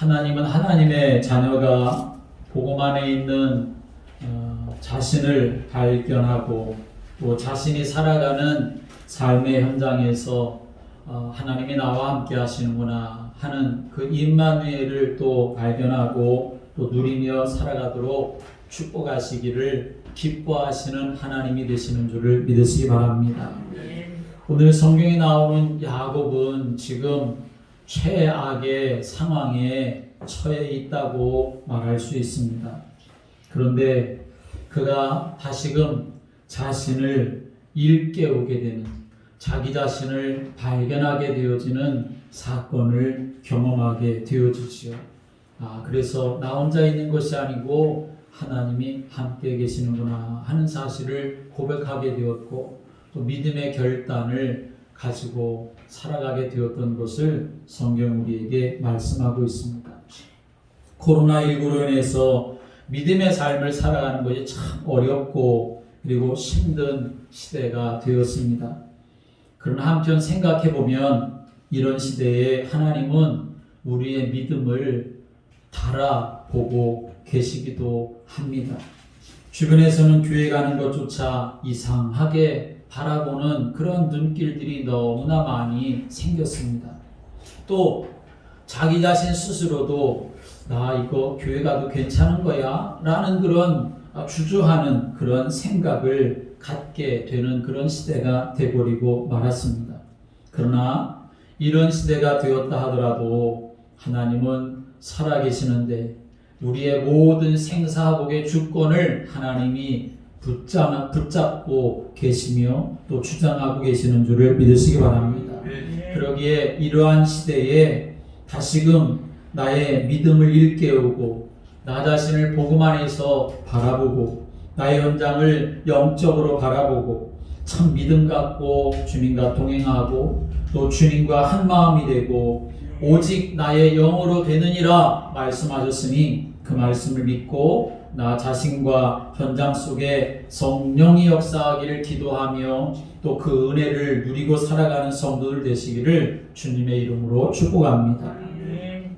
하나님은 하나님의 자녀가 복음 안에 있는 자신을 발견하고 또 자신이 살아가는 삶의 현장에서 하나님이 나와 함께 하시는구나 하는 그 임마누엘을 또 발견하고 또 누리며 살아가도록 축복하시기를 기뻐하시는 하나님이 되시는 줄을 믿으시기 바랍니다. 오늘 성경에 나오는 야곱은 지금 최악의 상황에 처해 있다고 말할 수 있습니다. 그런데 그가 다시금 자신을 일깨우게 되는, 자기 자신을 발견하게 되어지는 사건을 경험하게 되어지지요. 그래서 나 혼자 있는 것이 아니고 하나님이 함께 계시는구나 하는 사실을 고백하게 되었고 또 믿음의 결단을 가지고 살아가게 되었던 것을 성경 우리에게 말씀하고 있습니다. 코로나19로 인해서 믿음의 삶을 살아가는 것이 참 어렵고 그리고 힘든 시대가 되었습니다. 그러나 한편 생각해 보면 이런 시대에 하나님은 우리의 믿음을 달아보고 계시기도 합니다. 주변에서는 교회 가는 것조차 이상하게 바라보는 그런 눈길들이 너무나 많이 생겼습니다. 또 자기 자신 스스로도 나 이거 교회 가도 괜찮은 거야? 라는 그런 주저하는 그런 생각을 갖게 되는 그런 시대가 되어버리고 말았습니다. 그러나 이런 시대가 되었다 하더라도 하나님은 살아계시는데 우리의 모든 생사복의 주권을 하나님이 붙잡고 계시며 또 주장하고 계시는 줄을 믿으시기 바랍니다. 그러기에 이러한 시대에 다시금 나의 믿음을 일깨우고 나 자신을 복음 안에서 바라보고 나의 현장을 영적으로 바라보고 참 믿음 갖고 주님과 동행하고 또 주님과 한 마음이 되고 오직 나의 영으로 되느니라 말씀하셨으니 그 말씀을 믿고 나 자신과 현장 속에 성령이 역사하기를 기도하며 또 그 은혜를 누리고 살아가는 성도들 되시기를 주님의 이름으로 축복합니다.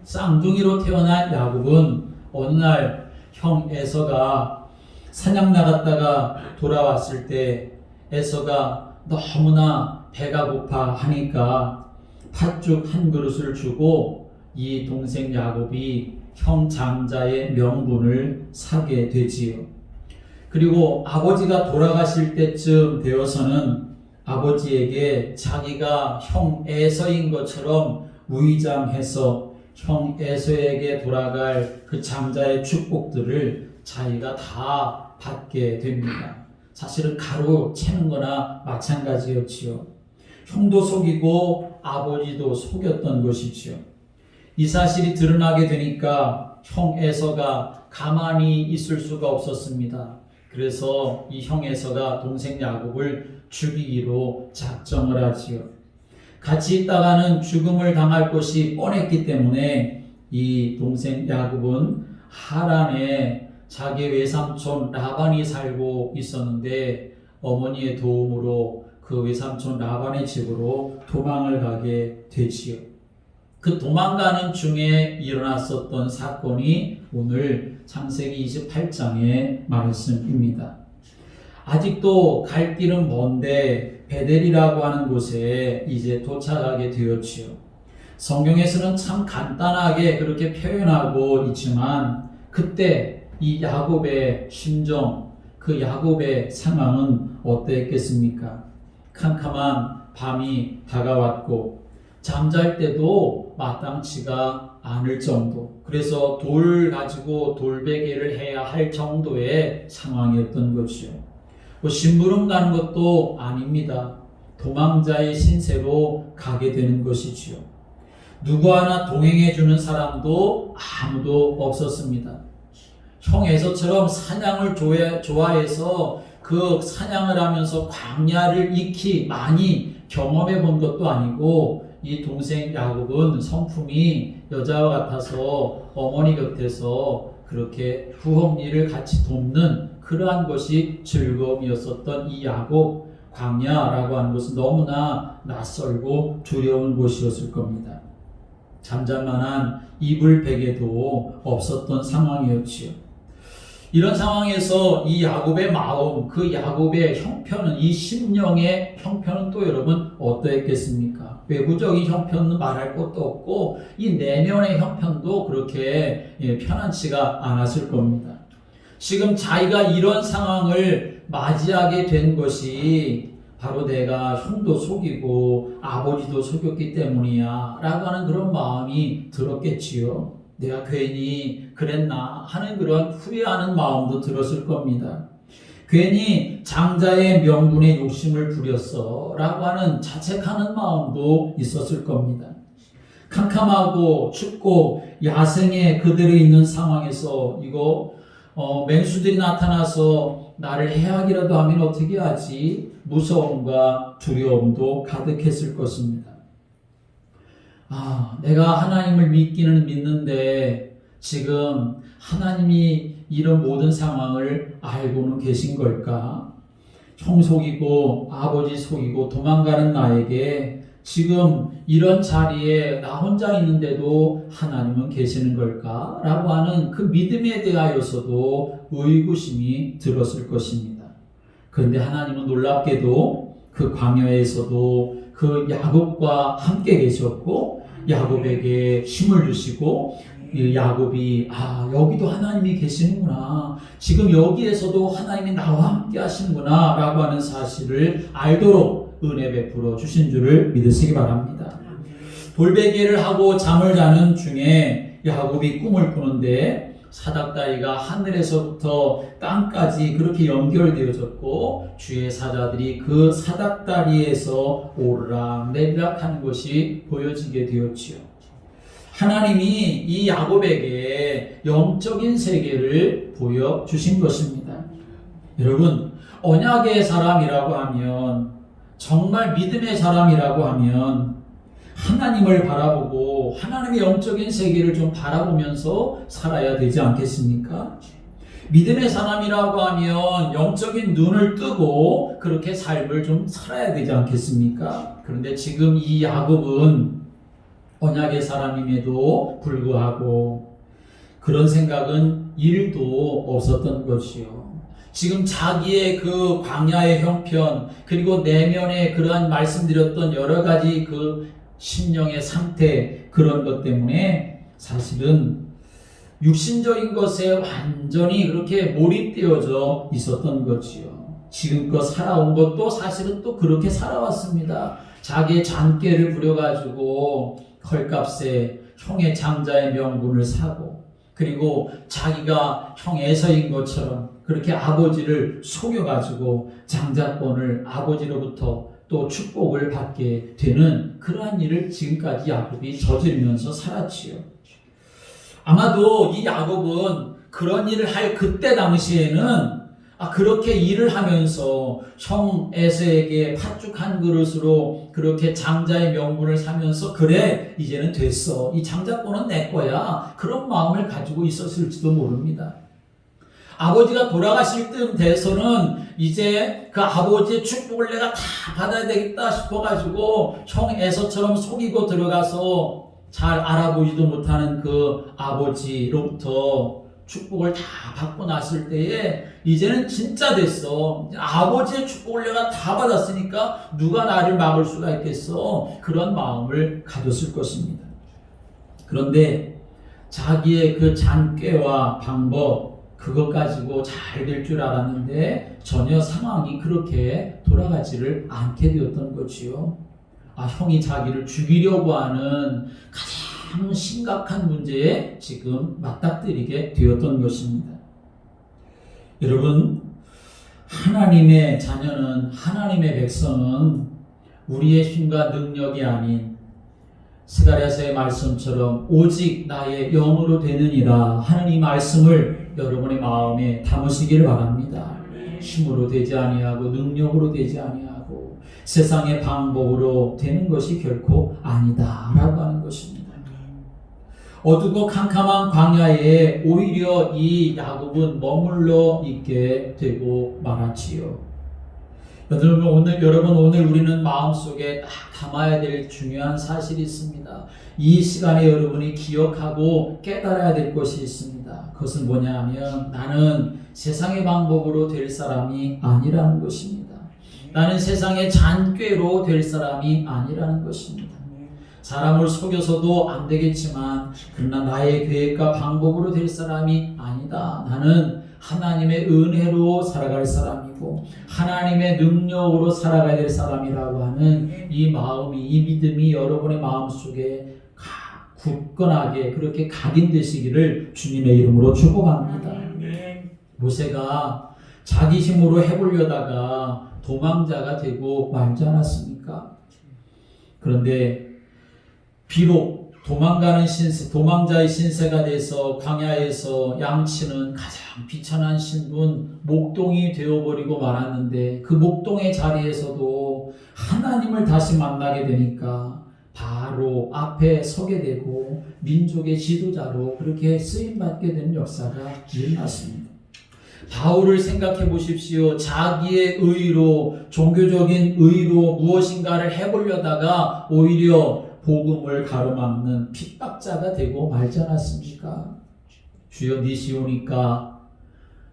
쌍둥이로 태어난 야곱은 어느 날 형 에서가 사냥 나갔다가 돌아왔을 때 에서가 너무나 배가 고파 하니까 팥죽 한 그릇을 주고 이 동생 야곱이 형 장자의 명분을 사게 되지요. 그리고 아버지가 돌아가실 때쯤 되어서는 아버지에게 자기가 형 에서인 것처럼 위장해서 형 에서에게 돌아갈 그 장자의 축복들을 자기가 다 받게 됩니다. 사실은 가로채는 거나 마찬가지였지요. 형도 속이고 아버지도 속였던 것이지요. 이 사실이 드러나게 되니까 형 에서가 가만히 있을 수가 없었습니다. 그래서 이 형 에서가 동생 야곱을 죽이기로 작정을 하지요. 같이 있다가는 죽음을 당할 것이 뻔했기 때문에 이 동생 야곱은 하란에 자기 외삼촌 라반이 살고 있었는데 어머니의 도움으로 그 외삼촌 라반의 집으로 도망을 가게 되지요. 그 도망가는 중에 일어났었던 사건이 오늘 창세기 28장의 말씀입니다. 아직도 갈 길은 먼데 베델이라고 하는 곳에 이제 도착하게 되었지요. 성경에서는 참 간단하게 그렇게 표현하고 있지만 그때 이 야곱의 심정, 그 야곱의 상황은 어땠겠습니까? 캄캄한 밤이 다가왔고 잠잘 때도 마땅치가 않을 정도, 그래서 돌 가지고 돌베개를 해야 할 정도의 상황이었던 것이요. 심부름 가는 것도 아닙니다. 도망자의 신세로 가게 되는 것이지요. 누구 하나 동행해 주는 사람도 아무도 없었습니다. 형 에서처럼 사냥을 좋아해서 그 사냥을 하면서 광야를 익히 많이 경험해 본 것도 아니고 이 동생 야곱은 성품이 여자와 같아서 어머니 곁에서 그렇게 부엌 일을 같이 돕는 그러한 것이 즐거움이었었던 이 야곱, 광야라고 하는 것은 너무나 낯설고 두려운 곳이었을 겁니다. 잠잘만한 이불 베개도 없었던 상황이었지요. 이런 상황에서 이 야곱의 마음, 그 야곱의 형편은, 이 심령의 형편은 또 여러분 어떠했겠습니까? 외부적인 형편은 말할 것도 없고 이 내면의 형편도 그렇게 편안치가 않았을 겁니다. 지금 자기가 이런 상황을 맞이하게 된 것이 바로 내가 형도 속이고 아버지도 속였기 때문이야 라고 하는 그런 마음이 들었겠지요. 내가 괜히 그랬나 하는 그런 후회하는 마음도 들었을 겁니다. 괜히 장자의 명분에 욕심을 부렸어 라고 하는 자책하는 마음도 있었을 겁니다. 캄캄하고 춥고 야생에 그대로 있는 상황에서 이거 맹수들이 나타나서 나를 해하기라도 하면 어떻게 하지? 무서움과 두려움도 가득했을 것입니다. 내가 하나님을 믿기는 믿는데 지금 하나님이 이런 모든 상황을 알고는 계신 걸까? 형 속이고 아버지 속이고 도망가는 나에게 지금 이런 자리에 나 혼자 있는데도 하나님은 계시는 걸까? 라고 하는 그 믿음에 대하여서도 의구심이 들었을 것입니다. 그런데 하나님은 놀랍게도 그 광야에서도 그 야곱과 함께 계셨고 야곱에게 힘을 주시고 야곱이 여기도 하나님이 계시는구나, 지금 여기에서도 하나님이 나와 함께 하시는구나 라고 하는 사실을 알도록 은혜 베풀어 주신 줄을 믿으시기 바랍니다. 돌베개를 하고 잠을 자는 중에 야곱이 꿈을 꾸는데 사닥다리가 하늘에서부터 땅까지 그렇게 연결되어졌고 주의 사자들이 그 사닥다리에서 오르락내리락 하는 것이 보여지게 되었지요. 하나님이 이 야곱에게 영적인 세계를 보여주신 것입니다. 여러분, 언약의 사람이라고 하면, 정말 믿음의 사람이라고 하면 하나님을 바라보고 하나님의 영적인 세계를 좀 바라보면서 살아야 되지 않겠습니까? 믿음의 사람이라고 하면 영적인 눈을 뜨고 그렇게 삶을 좀 살아야 되지 않겠습니까? 그런데 지금 이 야곱은 언약의 사람임에도 불구하고 그런 생각은 1도 없었던 것이요. 지금 자기의 그 광야의 형편, 그리고 내면의 그러한 말씀드렸던 여러 가지 그 심령의 상태, 그런 것 때문에 사실은 육신적인 것에 완전히 그렇게 몰입되어져 있었던 거지요. 지금껏 살아온 것도 사실은 또 그렇게 살아왔습니다. 자기의 잔꾀를 부려가지고 헐값에 형의 장자의 명분을 사고, 그리고 자기가 형 에서인 것처럼 그렇게 아버지를 속여가지고 장자권을 아버지로부터 또 축복을 받게 되는 그러한 일을 지금까지 야곱이 저지르면서 살았지요. 아마도 이 야곱은 그런 일을 할 그때 당시에는 그렇게 일을 하면서 형 에서에게 팥죽 한 그릇으로 그렇게 장자의 명분을 사면서 그래 이제는 됐어, 이 장자권은 내 거야, 그런 마음을 가지고 있었을지도 모릅니다. 아버지가 돌아가실 때 돼서는 이제 그 아버지의 축복을 내가 다 받아야 되겠다 싶어가지고 형 에서처럼 속이고 들어가서 잘 알아보지도 못하는 그 아버지로부터 축복을 다 받고 났을 때에 이제는 진짜 됐어, 아버지의 축복을 내가 다 받았으니까 누가 나를 막을 수가 있겠어, 그런 마음을 가졌을 것입니다. 그런데 자기의 그 잔꾀와 방법, 그것 가지고 잘 될 줄 알았는데 전혀 상황이 그렇게 돌아가지를 않게 되었던 거지요. 형이 자기를 죽이려고 하는 가장 심각한 문제에 지금 맞닥뜨리게 되었던 것입니다. 여러분, 하나님의 자녀는, 하나님의 백성은 우리의 힘과 능력이 아닌 스가랴서의 말씀처럼 오직 나의 영으로 되느니라 하는 이 말씀을 여러분의 마음에 담으시기를 바랍니다. 힘으로 되지 아니하고 능력으로 되지 아니하고 세상의 방법으로 되는 것이 결코 아니다 라고 하는 것입니다. 어두고 캄캄한 광야에 오히려 이 야곱은 머물러 있게 되고 말았지요. 여러분 오늘 우리는 마음속에 딱 담아야 될 중요한 사실이 있습니다. 이 시간에 여러분이 기억하고 깨달아야 될 것이 있습니다. 그것은 뭐냐 하면 나는 세상의 방법으로 될 사람이 아니라는 것입니다. 나는 세상의 잔꾀로 될 사람이 아니라는 것입니다. 사람을 속여서도 안 되겠지만 그러나 나의 계획과 방법으로 될 사람이 아니다. 나는 하나님의 은혜로 살아갈 사람이고 하나님의 능력으로 살아가야 될 사람이라고 하는 이 마음이, 이 믿음이 여러분의 마음속에 굳건하게 그렇게 각인되시기를 주님의 이름으로 축복합니다. 모세가 자기 힘으로 해보려다가 도망자가 되고 말지 않았습니까? 그런데 비록 도망자의 신세가 돼서 광야에서 양치는 가장 비천한 신분 목동이 되어버리고 말았는데 그 목동의 자리에서도 하나님을 다시 만나게 되니까 바로 앞에 서게 되고 민족의 지도자로 그렇게 쓰임받게 되는 역사가 일어났습니다. 바울을 생각해 보십시오. 자기의 의로, 종교적인 의로 무엇인가를 해보려다가 오히려 복음을 가로막는 핍박자가 되고 말지 않았습니까? 주여 니시오니까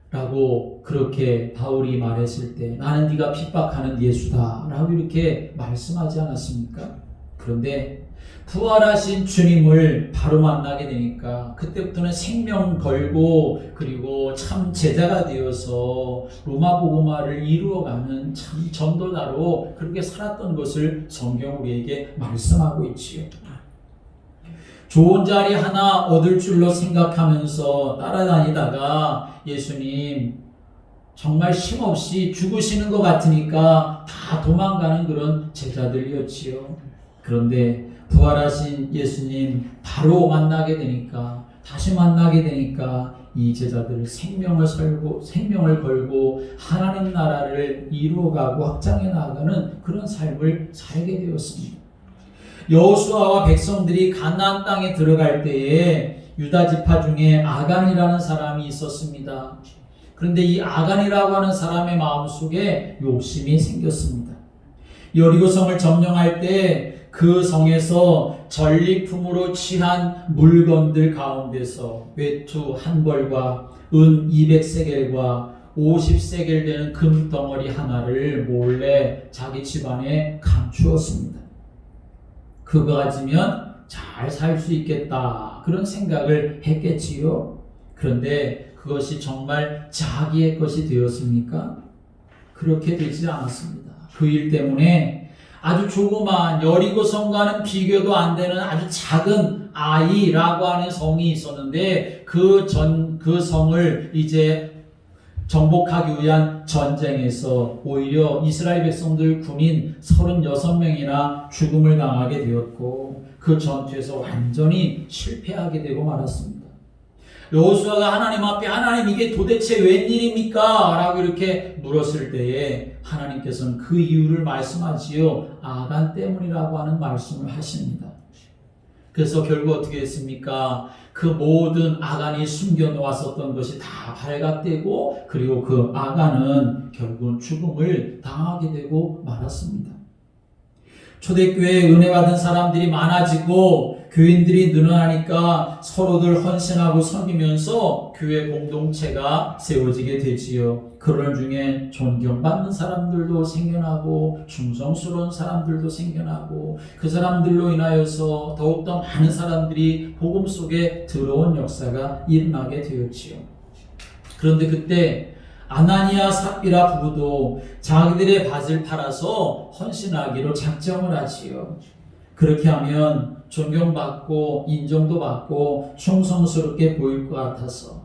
라고 그렇게 바울이 말했을 때 나는 네가 핍박하는 예수다 라고 이렇게 말씀하지 않았습니까? 그런데 부활하신 주님을 바로 만나게 되니까 그때부터는 생명 걸고 그리고 참 제자가 되어서 로마 복음화를 이루어가는 참 전도자로 그렇게 살았던 것을 성경 우리에게 말씀하고 있지요. 좋은 자리 하나 얻을 줄로 생각하면서 따라다니다가 예수님 정말 힘없이 죽으시는 것 같으니까 다 도망가는 그런 제자들이었지요. 그런데 부활하신 예수님 바로 만나게 되니까 다시 만나게 되니까 이 제자들 생명을 걸고 하나님 나라를 이루어가고 확장해 나가는 그런 삶을 살게 되었습니다. 여호수아와 백성들이 가나안 땅에 들어갈 때에 유다 지파 중에 아간이라는 사람이 있었습니다. 그런데 이 아간이라고 하는 사람의 마음속에 욕심이 생겼습니다. 여리고성을 점령할 때 그 성에서 전리품으로 취한 물건들 가운데서 외투 한 벌과 은 200세겔과 50세겔 되는 금덩어리 하나를 몰래 자기 집안에 감추었습니다. 그거 가지면 잘 살 수 있겠다 그런 생각을 했겠지요. 그런데 그것이 정말 자기의 것이 되었습니까? 그렇게 되지 않았습니다. 그 일 때문에 아주 조그마한 여리고성과는 비교도 안 되는 아주 작은 아이라고 하는 성이 있었는데 그 성을 이제 정복하기 위한 전쟁에서 오히려 이스라엘 백성들 군인 36명이나 죽음을 당하게 되었고 그 전투에서 완전히 실패하게 되고 말았습니다. 여호수아가 하나님 앞에 하나님 이게 도대체 웬일입니까? 라고 이렇게 물었을 때에 하나님께서는 그 이유를 말씀하지요. 아간 때문이라고 하는 말씀을 하십니다. 그래서 결국 어떻게 했습니까? 그 모든 아간이 숨겨놓았었던 것이 다 발각되고 그리고 그 아간은 결국은 죽음을 당하게 되고 말았습니다. 초대교회에 은혜 받은 사람들이 많아지고 교인들이 늘어나니까 서로들 헌신하고 섬기면서 교회 공동체가 세워지게 되지요. 그런 중에 존경받는 사람들도 생겨나고 충성스러운 사람들도 생겨나고 그 사람들로 인하여서 더욱더 많은 사람들이 복음 속에 들어온 역사가 일어나게 되었지요. 그런데 그때 아나니아 삽비라 부부도 자기들의 밭을 팔아서 헌신하기로 작정을 하지요. 그렇게 하면 존경받고 인정도 받고 충성스럽게 보일 것 같아서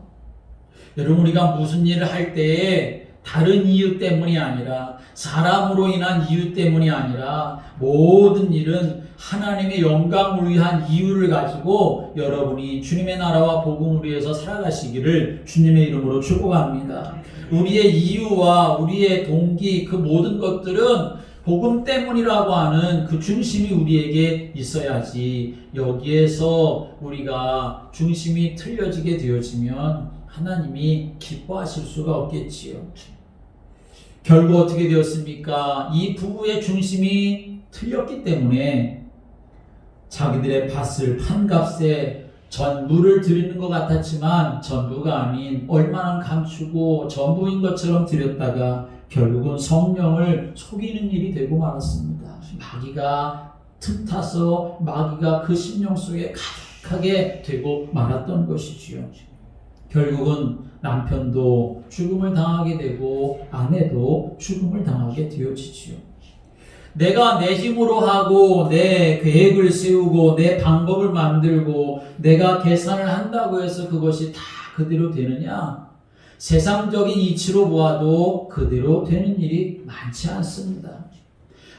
여러분 우리가 무슨 일을 할 때에 다른 이유 때문이 아니라 사람으로 인한 이유 때문이 아니라 모든 일은 하나님의 영광을 위한 이유를 가지고 여러분이 주님의 나라와 복음을 위해서 살아가시기를 주님의 이름으로 축복합니다. 우리의 이유와 우리의 동기 그 모든 것들은 복음 때문이라고 하는 그 중심이 우리에게 있어야지 여기에서 우리가 중심이 틀려지게 되어지면 하나님이 기뻐하실 수가 없겠지요. 결국 어떻게 되었습니까? 이 부부의 중심이 틀렸기 때문에 자기들의 밭을 판값에 전부를 드리는 것 같았지만 전부가 아닌 얼마나 감추고 전부인 것처럼 드렸다가 결국은 성령을 속이는 일이 되고 말았습니다. 마귀가 틈타서 마귀가 그 심령 속에 가득하게 되고 말았던 것이지요. 결국은 남편도 죽음을 당하게 되고 아내도 죽음을 당하게 되어지지요. 내가 내 힘으로 하고 내 계획을 세우고 내 방법을 만들고 내가 계산을 한다고 해서 그것이 다 그대로 되느냐? 세상적인 이치로 보아도 그대로 되는 일이 많지 않습니다.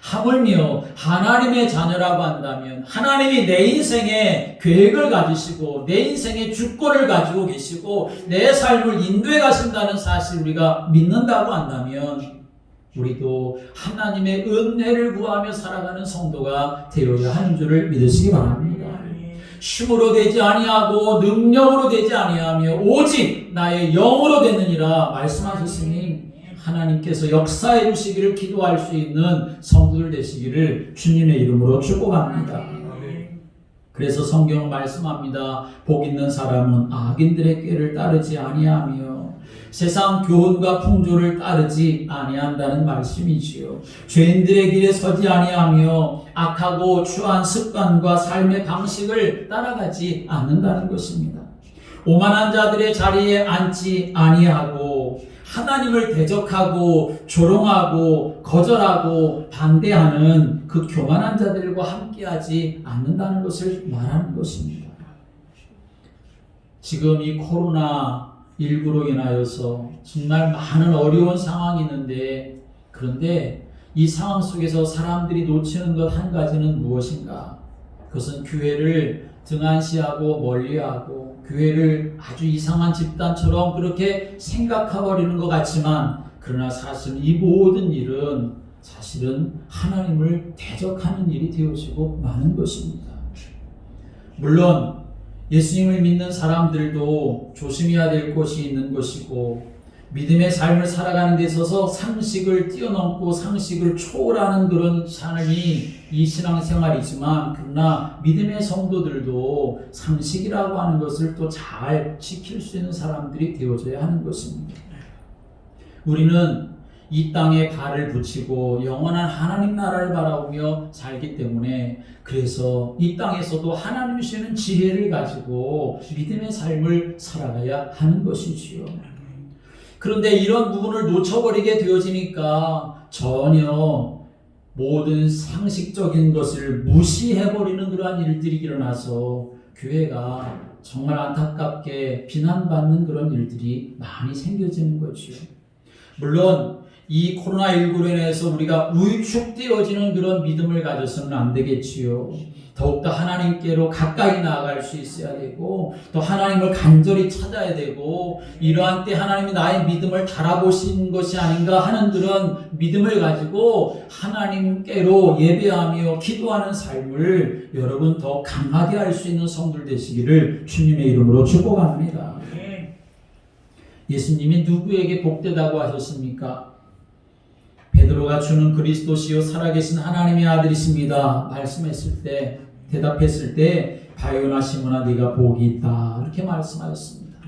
하물며 하나님의 자녀라고 한다면 하나님이 내 인생에 계획을 가지시고 내 인생에 주권을 가지고 계시고 내 삶을 인도해 가신다는 사실 우리가 믿는다고 한다면 우리도 하나님의 은혜를 구하며 살아가는 성도가 되어야 하는 줄을 믿으시기 바랍니다. 힘으로 되지 아니하고 능력으로 되지 아니하며 오직 나의 영으로 되느니라 말씀하셨으니 하나님께서 역사해 주시기를 기도할 수 있는 성도들 되시기를 주님의 이름으로 축복합니다. 그래서 성경은 말씀합니다. 복 있는 사람은 악인들의 꾀를 따르지 아니하며 세상 교훈과 풍조를 따르지 아니한다는 말씀이지요. 죄인들의 길에 서지 아니하며 악하고 추한 습관과 삶의 방식을 따라가지 않는다는 것입니다. 오만한 자들의 자리에 앉지 아니하고 하나님을 대적하고 조롱하고 거절하고 반대하는 그 교만한 자들과 함께하지 않는다는 것을 말하는 것입니다. 지금 이 코로나19로 인하여서 정말 많은 어려운 상황이 있는데 그런데 이 상황 속에서 사람들이 놓치는 것 한 가지는 무엇인가? 그것은 교회를 등한시하고 멀리하고 교회를 아주 이상한 집단처럼 그렇게 생각해버리는 것 같지만 그러나 사실 이 모든 일은 사실은 하나님을 대적하는 일이 되어지고 많은 것입니다. 물론 예수님을 믿는 사람들도 조심해야 될 것이 있는 것이고 믿음의 삶을 살아가는 데 있어서 상식을 뛰어넘고 상식을 초월하는 그런 삶이 이 신앙생활이지만 그러나 믿음의 성도들도 상식이라고 하는 것을 또 잘 지킬 수 있는 사람들이 되어져야 하는 것입니다. 우리는 이 땅에 발을 붙이고 영원한 하나님 나라를 바라보며 살기 때문에 그래서 이 땅에서도 하나님 주시는 지혜를 가지고 믿음의 삶을 살아가야 하는 것이지요. 그런데 이런 부분을 놓쳐버리게 되어지니까 전혀 모든 상식적인 것을 무시해버리는 그러한 일들이 일어나서 교회가 정말 안타깝게 비난받는 그런 일들이 많이 생겨지는 거지요. 물론 이 코로나19로 인해서 우리가 위축되어지는 그런 믿음을 가져서는 안 되겠지요. 더욱더 하나님께로 가까이 나아갈 수 있어야 되고 또 하나님을 간절히 찾아야 되고 이러한 때 하나님이 나의 믿음을 달아보신 것이 아닌가 하는 그런 믿음을 가지고 하나님께로 예배하며 기도하는 삶을 여러분 더 강하게 할 수 있는 성도들 되시기를 주님의 이름으로 축복합니다. 예수님이 누구에게 복되다고 하셨습니까? 베드로가 주는 그리스도시요 살아계신 하나님의 아들이십니다 말씀했을 때 대답했을 때 바요나 시몬아 네가 복이 있다 이렇게 말씀하셨습니다.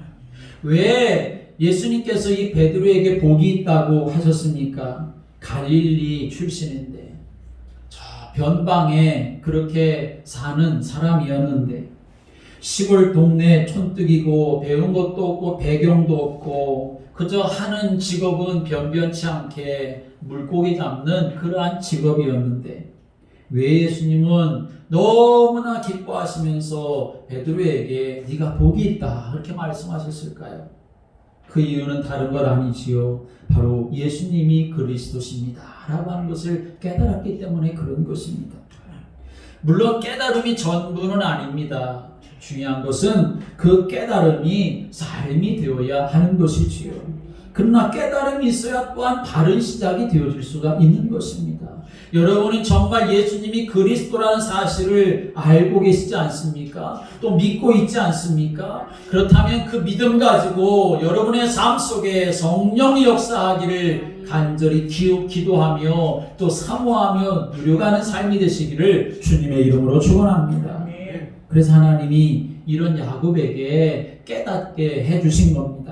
왜 예수님께서 이 베드로에게 복이 있다고 하셨습니까? 갈릴리 출신인데 저 변방에 그렇게 사는 사람이었는데 시골 동네 촌뜨기고 배운 것도 없고 배경도 없고 그저 하는 직업은 변변치 않게 물고기 잡는 그러한 직업이었는데 왜 예수님은 너무나 기뻐하시면서 베드로에게 네가 복이 있다 그렇게 말씀하셨을까요? 그 이유는 다른 것 아니지요. 바로 예수님이 그리스도십니다 라고 하는 것을 깨달았기 때문에 그런 것입니다. 물론 깨달음이 전부는 아닙니다. 중요한 것은 그 깨달음이 삶이 되어야 하는 것이지요. 그러나 깨달음이 있어야 또한 바른 시작이 되어질 수가 있는 것입니다. 여러분은 정말 예수님이 그리스도라는 사실을 알고 계시지 않습니까? 또 믿고 있지 않습니까? 그렇다면 그 믿음 가지고 여러분의 삶 속에 성령이 역사하기를 간절히 기도하며 또 사모하며 누려가는 삶이 되시기를 주님의 이름으로 축원합니다. 그래서 하나님이 이런 야곱에게 깨닫게 해주신 겁니다.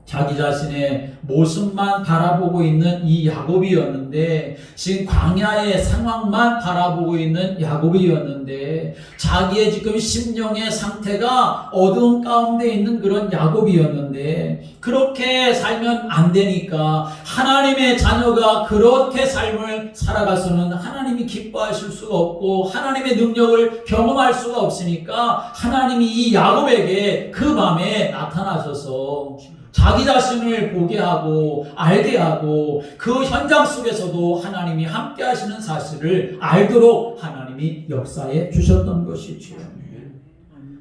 자기 자신의 모습만 바라보고 있는 이 야곱이었는데, 지금 광야의 상황만 바라보고 있는 야곱이었는데, 자기의 지금 심령의 상태가 어두운 가운데 있는 그런 야곱이었는데, 그렇게 살면 안 되니까 하나님의 자녀가 그렇게 삶을 살아가서는 하나님이 기뻐하실 수가 없고 하나님의 능력을 경험할 수가 없으니까 하나님이 이 야곱에게 그 밤에 나타나셔서 자기 자신을 보게 하고 알게 하고 그 현장 속에서도 하나님이 함께 하시는 사실을 알도록 하나님이 역사해 주셨던 것이죠.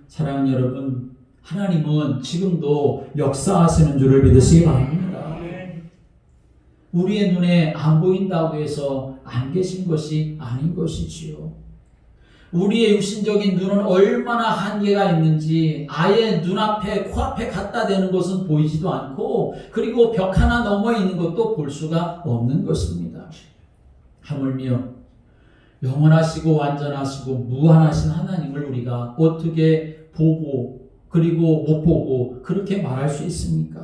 사랑하는 여러분, 하나님은 지금도 역사하시는 줄을 믿으시기 바랍니다. 우리의 눈에 안 보인다고 해서 안 계신 것이 아닌 것이지요. 우리의 육신적인 눈은 얼마나 한계가 있는지 아예 눈앞에 코앞에 갖다 대는 것은 보이지도 않고, 그리고 벽 하나 넘어 있는 것도 볼 수가 없는 것입니다. 하물며 영원하시고 완전하시고 무한하신 하나님을 우리가 어떻게 보고 그리고 못 보고 그렇게 말할 수 있습니까?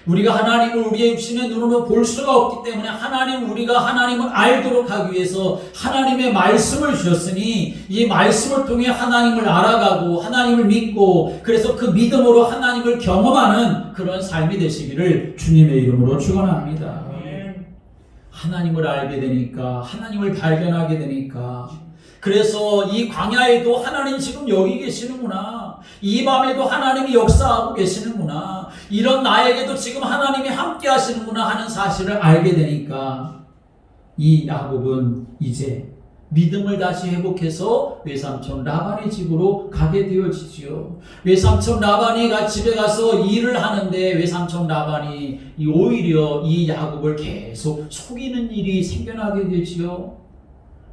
우리가 하나님을 우리의 육신의 눈으로 볼 수가 없기 때문에 우리가 하나님을 알도록 하기 위해서 하나님의 말씀을 주셨으니 이 말씀을 통해 하나님을 알아가고 하나님을 믿고, 그래서 그 믿음으로 하나님을 경험하는 그런 삶이 되시기를 주님의 이름으로 축원합니다. 하나님을 알게 되니까, 하나님을 발견하게 되니까, 그래서 이 광야에도 하나님 지금 여기 계시는구나, 이 밤에도 하나님이 역사하고 계시는구나, 이런 나에게도 지금 하나님이 함께 하시는구나 하는 사실을 알게 되니까 이 야곱은 이제 믿음을 다시 회복해서 외삼촌 라반의 집으로 가게 되어지지요. 외삼촌 라반이 집에 가서 일을 하는데 외삼촌 라반이 오히려 이 야곱을 계속 속이는 일이 생겨나게 되지요.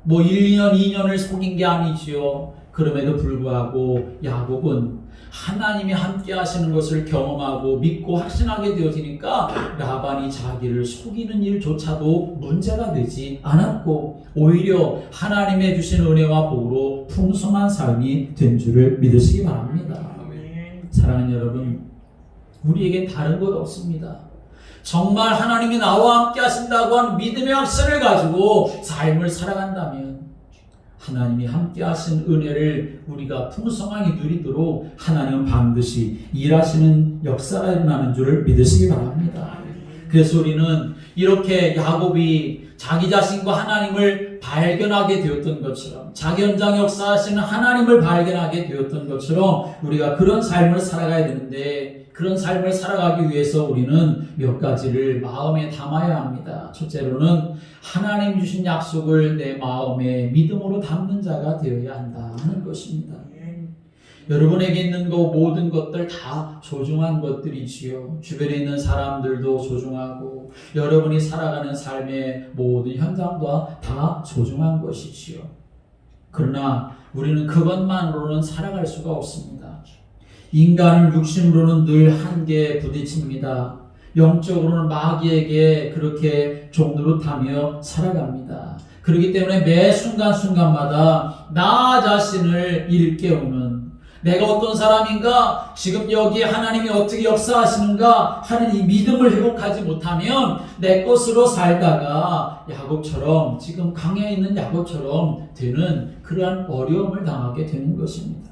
1, 2년, 2년을 속인 게 아니지요. 그럼에도 불구하고 야곱은 하나님이 함께 하시는 것을 경험하고 믿고 확신하게 되어지니까 라반이 자기를 속이는 일조차도 문제가 되지 않았고, 오히려 하나님의 주신 은혜와 복으로 풍성한 삶이 된 줄을 믿으시기 바랍니다. 사랑하는 여러분, 우리에겐 다른 것 없습니다. 정말 하나님이 나와 함께 하신다고 하는 믿음의 확신을 가지고 삶을 살아간다면 하나님이 함께 하신 은혜를 우리가 풍성하게 누리도록 하나님은 반드시 일하시는 역사가 일어나는 줄을 믿으시기 바랍니다. 그래서 우리는 이렇게 야곱이 자기 자신과 하나님을 발견하게 되었던 것처럼, 자기 현장 역사하시는 하나님을 발견하게 되었던 것처럼 우리가 그런 삶을 살아가야 되는데, 그런 삶을 살아가기 위해서 우리는 몇 가지를 마음에 담아야 합니다. 첫째로는 하나님 주신 약속을 내 마음에 믿음으로 담는 자가 되어야 한다 하는 것입니다. 여러분에게 있는 모든 것들 다 소중한 것들이지요. 주변에 있는 사람들도 소중하고 여러분이 살아가는 삶의 모든 현장도 다 소중한 것이지요. 그러나 우리는 그것만으로는 살아갈 수가 없습니다. 인간은 육신으로는 늘 한계에 부딪힙니다. 영적으로는 마귀에게 그렇게 종노릇하며 살아갑니다. 그렇기 때문에 매 순간순간마다 나 자신을 일깨우는, 내가 어떤 사람인가, 지금 여기 하나님이 어떻게 역사하시는가 하는 이 믿음을 회복하지 못하면 내 것으로 살다가 야곱처럼, 지금 강에 있는 야곱처럼 되는 그러한 어려움을 당하게 되는 것입니다.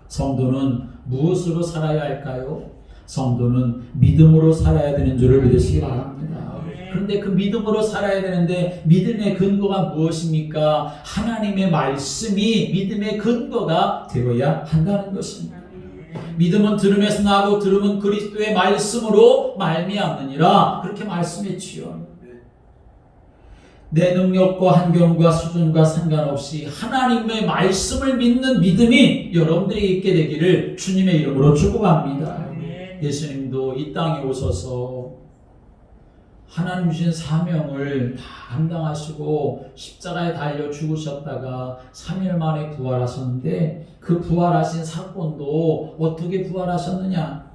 성도는 무엇으로 살아야 할까요? 성도는 믿음으로 살아야 되는 줄을 믿으시기 바랍니다. 그런데 그 믿음으로 살아야 되는데 믿음의 근거가 무엇입니까? 하나님의 말씀이 믿음의 근거가 되어야 한다는 것입니다. 믿음은 들음에서 나고 들음은 그리스도의 말씀으로 말미암느니라, 그렇게 말씀했지요. 내 능력과 환경과 수준과 상관없이 하나님의 말씀을 믿는 믿음이 여러분들에게 있게 되기를 주님의 이름으로 축복합니다. 예수님도 이 땅에 오셔서 하나님 주신 사명을 다 감당하시고 십자가에 달려 죽으셨다가 3일 만에 부활하셨는데 그 부활하신 사건도 어떻게 부활하셨느냐?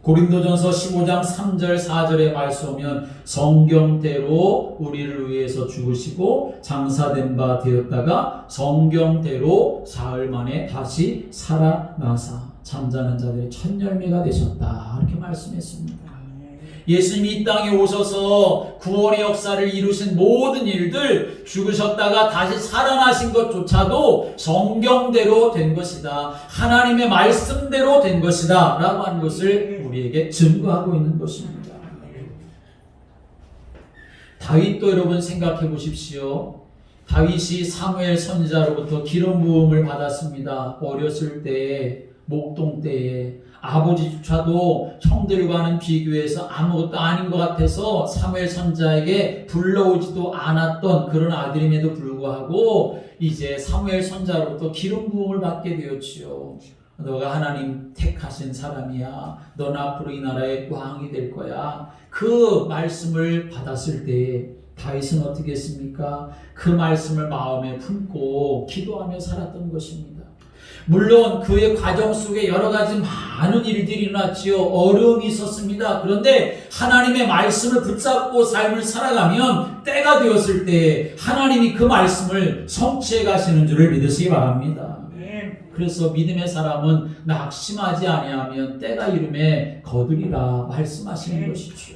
고린도전서 15장 3절 4절의 말씀 보면 성경대로 우리를 위해서 죽으시고 장사된 바 되었다가 성경대로 사흘 만에 다시 살아나사 잠자는 자들의 첫 열매가 되셨다. 이렇게 말씀했습니다. 예수님이 이 땅에 오셔서 구원의 역사를 이루신 모든 일들, 죽으셨다가 다시 살아나신 것조차도 성경대로 된 것이다. 하나님의 말씀대로 된 것이다. 라고 하는 것을 우리에게 증거하고 있는 것입니다. 다윗도 여러분 생각해 보십시오. 다윗이 사무엘 선지자로부터 기름 부음을 받았습니다. 어렸을 때에, 목동 때에 아버지조차도 형들과는 비교해서 아무것도 아닌 것 같아서 사무엘 선지자에게 불러오지도 않았던 그런 아들임에도 불구하고 이제 사무엘 선지자로부터 기름 부음을 받게 되었지요. 너가 하나님 택하신 사람이야. 넌 앞으로 이 나라의 왕이 될 거야. 그 말씀을 받았을 때 다윗은 어떻게 했습니까? 그 말씀을 마음에 품고 기도하며 살았던 것입니다. 물론 그의 과정 속에 여러 가지 많은 일들이 일어났지요. 어려움이 있었습니다. 그런데 하나님의 말씀을 붙잡고 삶을 살아가면 때가 되었을 때 하나님이 그 말씀을 성취해 가시는 줄을 믿으시기 바랍니다. 그래서 믿음의 사람은 낙심하지 아니하면 때가 이름에 거두리라 말씀하시는 것이죠.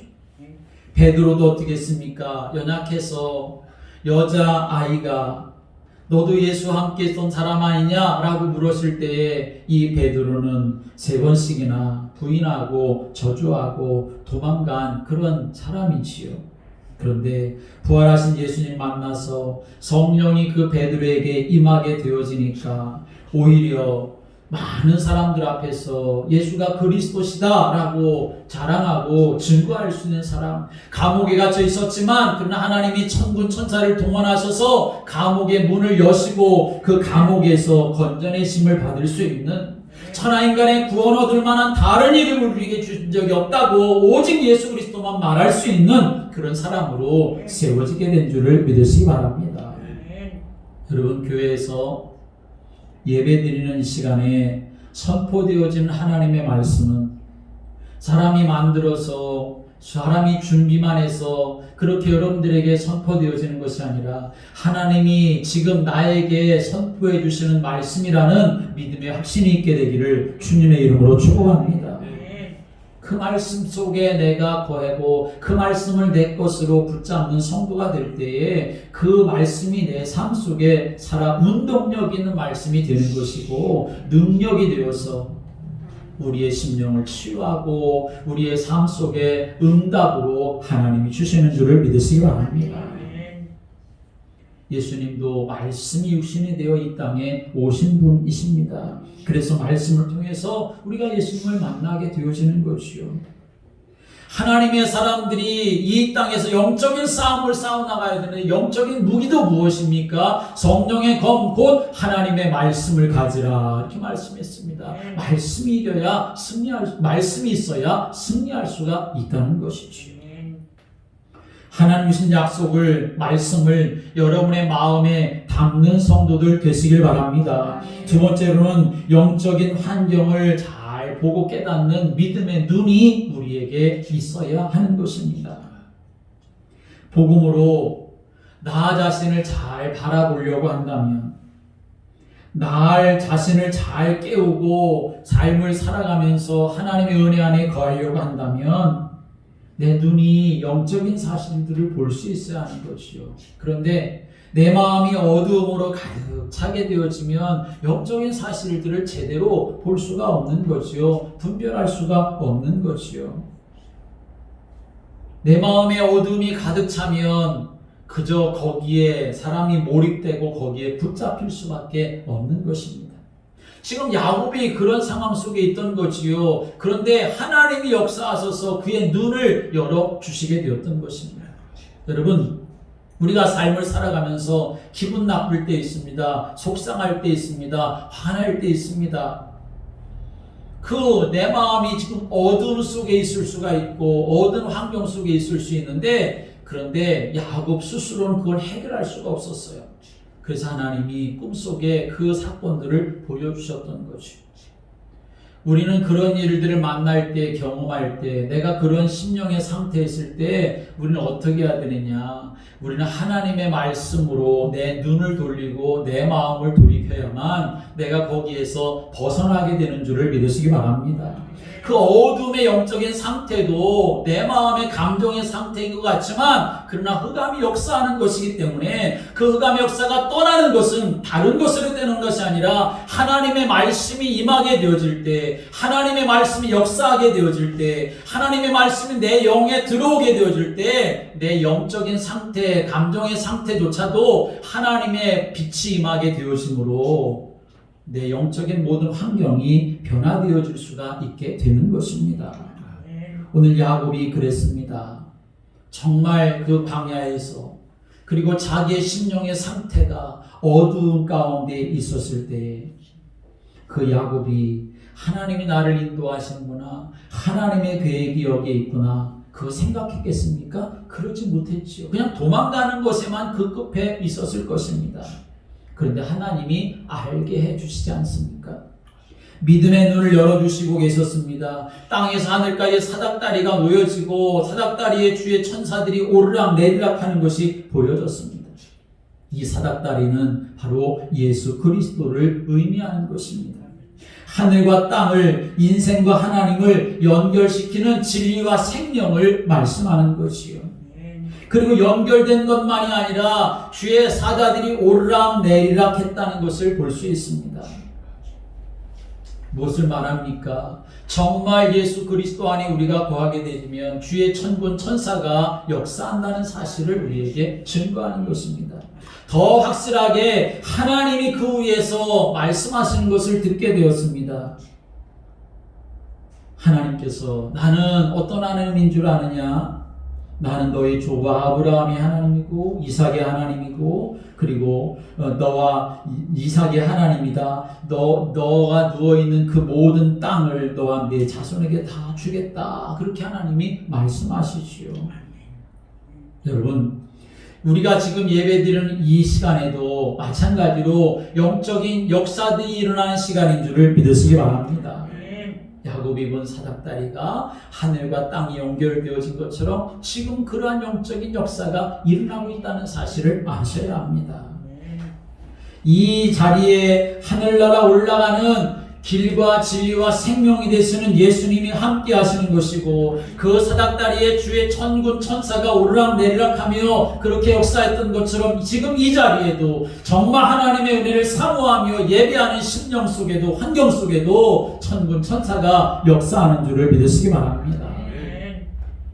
베드로도 어떻게 했습니까? 연약해서 여자아이가 너도 예수와 함께 있던 사람 아니냐? 라고 물었을 때에 이 베드로는 3번씩이나 부인하고 저주하고 도망간 그런 사람이지요. 그런데 부활하신 예수님 만나서 성령이 그 베드로에게 임하게 되어지니까 오히려 많은 사람들 앞에서 예수가 그리스도시다 라고 자랑하고 증거할 수 있는 사람, 감옥에 갇혀 있었지만 그러나 하나님이 천군 천사를 동원하셔서 감옥의 문을 여시고 그 감옥에서 건져내심을 받을 수 있는, 천하인간의 구원 얻을 만한 다른 이름을 우리에게 주신 적이 없다고 오직 예수 그리스도만 말할 수 있는 그런 사람으로 세워지게 된 줄을 믿으시기 바랍니다. 여러분, 교회에서 예배드리는 시간에 선포되어진 하나님의 말씀은 사람이 만들어서 사람이 준비만 해서 그렇게 여러분들에게 선포되어지는 것이 아니라 하나님이 지금 나에게 선포해 주시는 말씀이라는 믿음의 확신이 있게 되기를 주님의 이름으로 축복합니다. 그 말씀 속에 내가 거하고 그 말씀을 내 것으로 붙잡는 성도가 될 때에 그 말씀이 내 삶 속에 살아 운동력 있는 말씀이 되는 것이고 능력이 되어서 우리의 심령을 치유하고 우리의 삶 속에 응답으로 하나님이 주시는 줄을 믿으시기 바랍니다. 예수님도 말씀이 육신이 되어 이 땅에 오신 분이십니다. 그래서 말씀을 통해서 우리가 예수님을 만나게 되어지는 것이요. 하나님의 사람들이 이 땅에서 영적인 싸움을 싸워나가야 되는데 영적인 무기도 무엇입니까? 성령의 검 곧 하나님의 말씀을 가지라 이렇게 말씀했습니다. 말씀이 이겨야 말씀이 있어야 승리할 수가 있다는 것이지요. 하나님 주신 약속을, 말씀을 여러분의 마음에 담는 성도들 되시길 바랍니다. 두 번째로는 영적인 환경을 잘 보고 깨닫는 믿음의 눈이 우리에게 있어야 하는 것입니다. 복음으로 나 자신을 잘 바라보려고 한다면, 나 자신을 잘 깨우고 삶을 살아가면서 하나님의 은혜 안에 거하려고 한다면 내 눈이 영적인 사실들을 볼 수 있어야 하는 것이요. 그런데 내 마음이 어두움으로 가득 차게 되어지면 영적인 사실들을 제대로 볼 수가 없는 것이요. 분별할 수가 없는 것이요. 내 마음에 어두움이 가득 차면 그저 거기에 사람이 몰입되고 거기에 붙잡힐 수밖에 없는 것입니다. 지금 야곱이 그런 상황 속에 있던 거지요. 그런데 하나님이 역사하셔서 그의 눈을 열어주시게 되었던 것입니다. 여러분, 우리가 삶을 살아가면서 기분 나쁠 때 있습니다. 속상할 때 있습니다. 화날 때 있습니다. 그 내 마음이 지금 어두운 속에 있을 수가 있고 어두운 환경 속에 있을 수 있는데, 그런데 야곱 스스로는 그걸 해결할 수가 없었어요. 그래서 하나님이 꿈속에 그 사건들을 보여주셨던 거죠. 우리는 그런 일들을 만날 때, 경험할 때, 내가 그런 심령의 상태에 있을 때 우리는 어떻게 해야 되느냐? 우리는 하나님의 말씀으로 내 눈을 돌리고 내 마음을 돌이켜야만 내가 거기에서 벗어나게 되는 줄을 믿으시기 바랍니다. 그 어둠의 영적인 상태도 내 마음의 감정의 상태인 것 같지만, 그러나 흑암이 역사하는 것이기 때문에 그 흑암의 역사가 떠나는 것은 다른 것으로 되는 것이 아니라 하나님의 말씀이 임하게 되어질 때, 하나님의 말씀이 역사하게 되어질 때, 하나님의 말씀이 내 영에 들어오게 되어질 때, 내 영적인 상태, 감정의 상태조차도 하나님의 빛이 임하게 되어지므로 내 영적인 모든 환경이 변화되어질 수가 있게 되는 것입니다. 오늘 야곱이 그랬습니다. 정말 그 광야에서, 그리고 자기의 심령의 상태가 어두운 가운데 있었을 때 그 야곱이 하나님이 나를 인도하시는구나, 하나님의 계획이 여기에 있구나, 그거 생각했겠습니까? 그러지 못했지요. 그냥 도망가는 것에만 그 끝에 있었을 것입니다. 그런데 하나님이 알게 해주시지 않습니까? 믿음의 눈을 열어주시고 계셨습니다. 땅에서 하늘까지 사닥다리가 놓여지고 사닥다리의 주의 천사들이 오르락 내리락 하는 것이 보여졌습니다. 이 사닥다리는 바로 예수 그리스도를 의미하는 것입니다. 하늘과 땅을, 인생과 하나님을 연결시키는 진리와 생명을 말씀하는 것이요. 그리고 연결된 것만이 아니라 주의 사자들이 오르락 내리락 했다는 것을 볼 수 있습니다. 무엇을 말합니까? 정말 예수 그리스도 안에 우리가 거하게 되면 주의 천군 천사가 역사한다는 사실을 우리에게 증거하는 것입니다. 더 확실하게 하나님이 그 위에서 말씀하시는 것을 듣게 되었습니다. 하나님께서 나는 어떤 하나님인 줄 아느냐? 나는 너의 조가 아브라함의 하나님이고 이삭의 하나님이고, 그리고 너와 이삭의 하나님이다. 너가 누워있는 그 모든 땅을 너와 네 자손에게 다 주겠다. 그렇게 하나님이 말씀하시지요. 여러분, 우리가 지금 예배드리는 이 시간에도 마찬가지로 영적인 역사들이 일어나는 시간인 줄을 믿으시기 바랍니다. 야곱이 본 사닥다리가 하늘과 땅이 연결되어진 것처럼 지금 그러한 영적인 역사가 일어나고 있다는 사실을 아셔야 합니다. 이 자리에 하늘나라 올라가는 길과 진리와 생명이 되시는 예수님이 함께 하시는 것이고, 그 사닥다리에 주의 천군 천사가 오르락 내리락하며 그렇게 역사했던 것처럼 지금 이 자리에도 정말 하나님의 은혜를 사모하며 예배하는 심령 속에도, 환경 속에도 천군 천사가 역사하는 줄을 믿으시기 바랍니다.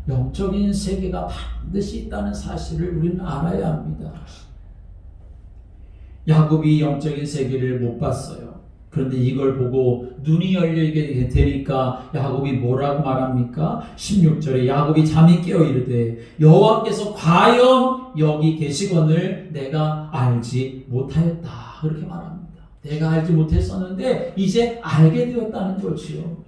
영적인 세계가 반드시 있다는 사실을 우리는 알아야 합니다. 야곱이 영적인 세계를 못 봤어요. 그런데 이걸 보고 눈이 열리게 되니까 야곱이 뭐라고 말합니까? 16절에 야곱이 잠이 깨어 이르되 여호와께서 과연 여기 계시거늘 내가 알지 못하였다. 그렇게 말합니다. 내가 알지 못했었는데 이제 알게 되었다는 거지요.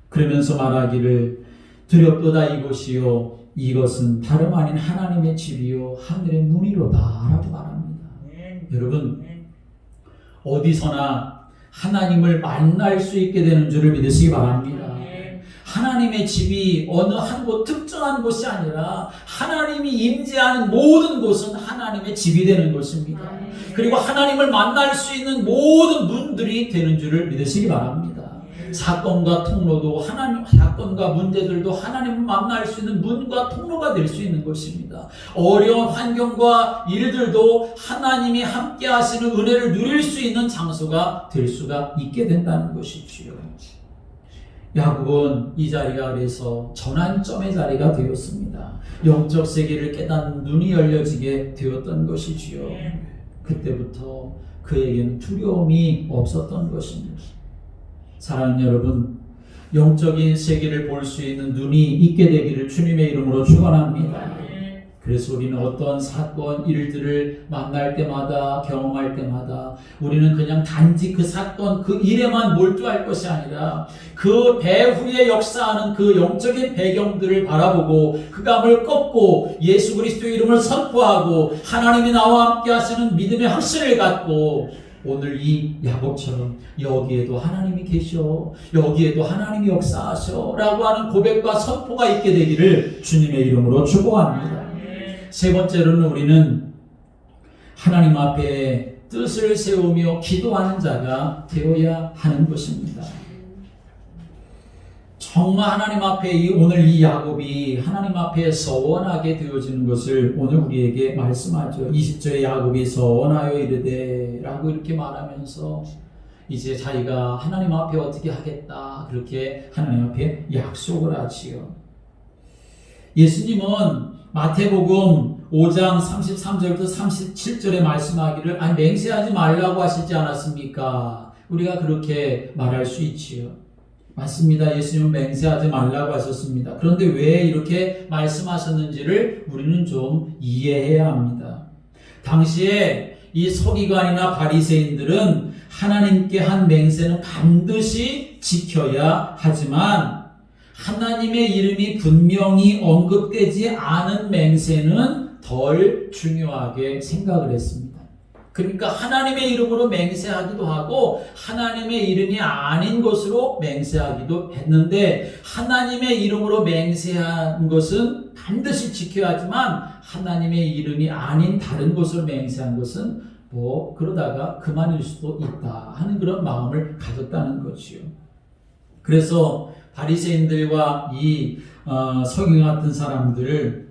그러면서 말하기를 두렵도다 이곳이요 이것은 다름 아닌 하나님의 집이요 하늘의 문이로다 라고 말합니다. 여러분, 어디서나 하나님을 만날 수 있게 되는 줄을 믿으시기 바랍니다. 하나님의 집이 어느 한 곳 특정한 곳이 아니라 하나님이 임재하는 모든 곳은 하나님의 집이 되는 것입니다. 그리고 하나님을 만날 수 있는 모든 문들이 되는 줄을 믿으시기 바랍니다. 사건과 통로도 사건과 문제들도 하나님을 만날 수 있는 문과 통로가 될 수 있는 것입니다. 어려운 환경과 일들도 하나님이 함께 하시는 은혜를 누릴 수 있는 장소가 될 수가 있게 된다는 것이지요. 야곱은 이 자리가 그래서 전환점의 자리가 되었습니다. 영적 세계를 깨닫는 눈이 열려지게 되었던 것이지요. 그때부터 그에게는 두려움이 없었던 것입니다. 사랑하는 여러분, 영적인 세계를 볼 수 있는 눈이 있게 되기를 주님의 이름으로 축원합니다. 그래서 우리는 어떤 사건, 일들을 만날 때마다, 경험할 때마다 우리는 그냥 단지 그 사건, 그 일에만 몰두할 것이 아니라 그 배후에 역사하는 그 영적인 배경들을 바라보고 그 감을 꺾고 예수 그리스도의 이름을 선포하고 하나님이 나와 함께 하시는 믿음의 확신을 갖고 오늘 이 야곱처럼 여기에도 하나님이 계셔, 여기에도 하나님이 역사하셔 라고 하는 고백과 선포가 있게 되기를 주님의 이름으로 축복합니다. 세 번째로는 우리는 하나님 앞에 뜻을 세우며 기도하는 자가 되어야 하는 것입니다. 정말 하나님 앞에 오늘 이 야곱이 하나님 앞에 서원하게 되어지는 것을 오늘 우리에게 말씀하죠. 20절에 야곱이 서원하여 이르되 라고 이렇게 말하면서 이제 자기가 하나님 앞에 어떻게 하겠다 그렇게 하나님 앞에 약속을 하지요. 예수님은 마태복음 5장 33절부터 37절에 말씀하기를 맹세하지 말라고 하시지 않았습니까? 우리가 그렇게 말할 수 있지요. 맞습니다. 예수님은 맹세하지 말라고 하셨습니다. 그런데 왜 이렇게 말씀하셨는지를 우리는 좀 이해해야 합니다. 당시에 이 서기관이나 바리새인들은 하나님께 한 맹세는 반드시 지켜야 하지만 하나님의 이름이 분명히 언급되지 않은 맹세는 덜 중요하게 생각을 했습니다. 그러니까 하나님의 이름으로 맹세하기도 하고 하나님의 이름이 아닌 것으로 맹세하기도 했는데 하나님의 이름으로 맹세한 것은 반드시 지켜야 하지만 하나님의 이름이 아닌 다른 것으로 맹세한 것은 그러다가 그만일 수도 있다 하는 그런 마음을 가졌다는 거지요. 그래서 바리새인들과 이 서기관 같은 사람들을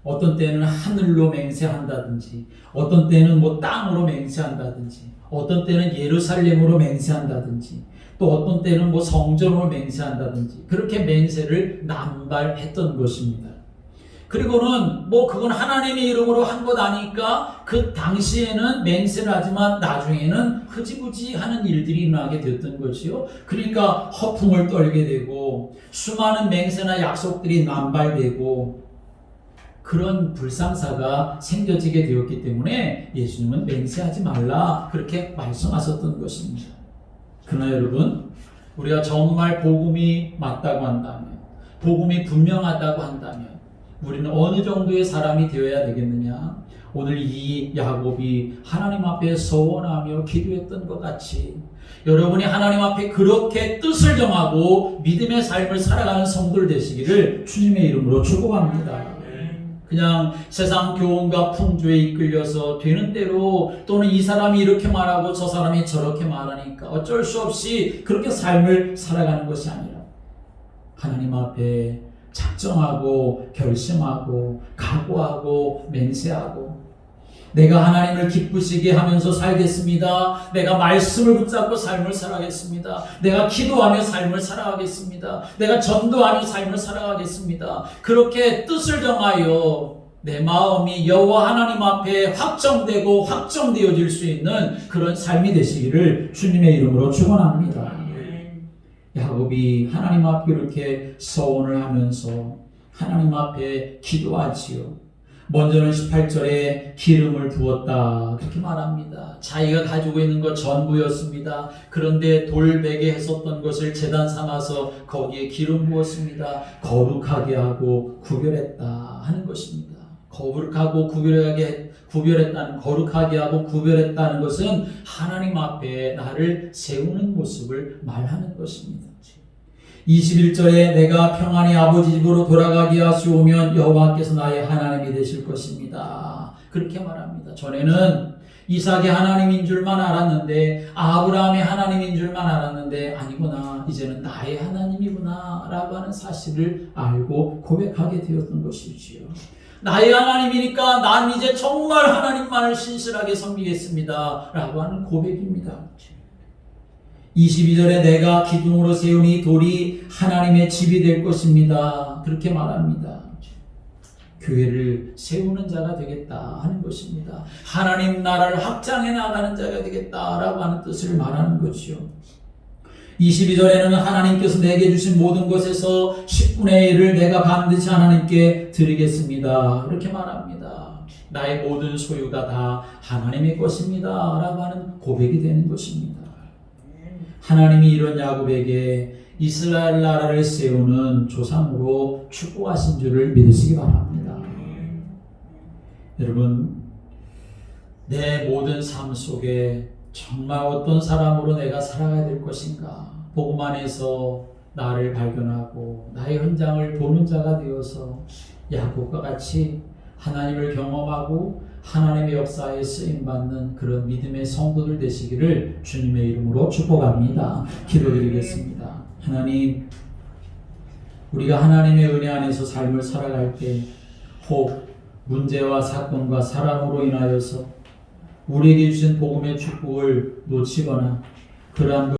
어떤 때는 하늘로 맹세한다든지 어떤 때는 땅으로 맹세한다든지 어떤 때는 예루살렘으로 맹세한다든지 또 어떤 때는 성전으로 맹세한다든지 그렇게 맹세를 남발했던 것입니다. 그리고는 그건 하나님의 이름으로 한 것 아니까 그 당시에는 맹세를 하지만 나중에는 흐지부지 하는 일들이 일어나게 됐던 것이요. 그러니까 허풍을 떨게 되고 수많은 맹세나 약속들이 남발되고 그런 불상사가 생겨지게 되었기 때문에 예수님은 맹세하지 말라 그렇게 말씀하셨던 것입니다. 그러나 여러분, 우리가 정말 복음이 맞다고 한다면, 복음이 분명하다고 한다면 우리는 어느 정도의 사람이 되어야 되겠느냐? 오늘 이 야곱이 하나님 앞에 서원하며 기도했던 것 같이 여러분이 하나님 앞에 그렇게 뜻을 정하고 믿음의 삶을 살아가는 성도들 되시기를 주님의 이름으로 축복합니다. 그냥 세상 교훈과 풍조에 이끌려서 되는 대로 또는 이 사람이 이렇게 말하고 저 사람이 저렇게 말하니까 어쩔 수 없이 그렇게 삶을 살아가는 것이 아니라 하나님 앞에 작정하고 결심하고 각오하고 맹세하고 내가 하나님을 기쁘시게 하면서 살겠습니다. 내가 말씀을 붙잡고 삶을 살아가겠습니다. 내가 기도하며 삶을 살아가겠습니다. 내가 전도하며 삶을 살아가겠습니다. 그렇게 뜻을 정하여 내 마음이 여호와 하나님 앞에 확정되고 확정되어질 수 있는 그런 삶이 되시기를 주님의 이름으로 축원합니다. 야곱이 하나님 앞에 이렇게 서원을 하면서 하나님 앞에 기도하지요. 먼저는 18절에 기름을 부었다 그렇게 말합니다. 자기가 가지고 있는 것 전부였습니다. 그런데 돌베개 했었던 것을 제단 삼아서 거기에 기름 부었습니다. 거룩하게 하고 구별했다 하는 것입니다. 거룩하고 구별했다는 거룩하게 하고 구별했다는 것은 하나님 앞에 나를 세우는 모습을 말하는 것입니다. 21절에 내가 평안히 아버지 집으로 돌아가게 하시오면 여호와께서 나의 하나님이 되실 것입니다. 그렇게 말합니다. 전에는 이삭의 하나님인 줄만 알았는데 아브라함의 하나님인 줄만 알았는데 아니구나 이제는 나의 하나님이구나 라고 하는 사실을 알고 고백하게 되었던 것이지요. 나의 하나님이니까 난 이제 정말 하나님만을 신실하게 섬기겠습니다 라고 하는 고백입니다. 22절에 내가 기둥으로 세운 이 돌이 하나님의 집이 될 것입니다. 그렇게 말합니다. 교회를 세우는 자가 되겠다 하는 것입니다. 하나님 나라를 확장해 나가는 자가 되겠다라고 하는 뜻을 말하는 것이요. 22절에는 하나님께서 내게 주신 모든 것에서 10분의 1을 내가 반드시 하나님께 드리겠습니다. 그렇게 말합니다. 나의 모든 소유가 다 하나님의 것입니다. 라고 하는 고백이 되는 것입니다. 하나님이 이런 야곱에게 이스라엘 나라를 세우는 조상으로 축복하신 줄을 믿으시기 바랍니다. 여러분, 내 모든 삶 속에 정말 어떤 사람으로 내가 살아가야 될 것인가? 복음 안에서 나를 발견하고 나의 현장을 보는 자가 되어서 야곱과 같이 하나님을 경험하고 하나님의 역사에 쓰임받는 그런 믿음의 성도들 되시기를 주님의 이름으로 축복합니다. 기도드리겠습니다. 하나님, 우리가 하나님의 은혜 안에서 삶을 살아갈 때 혹 문제와 사건과 사랑으로 인하여서 우리에게 주신 복음의 축복을 놓치거나 그러한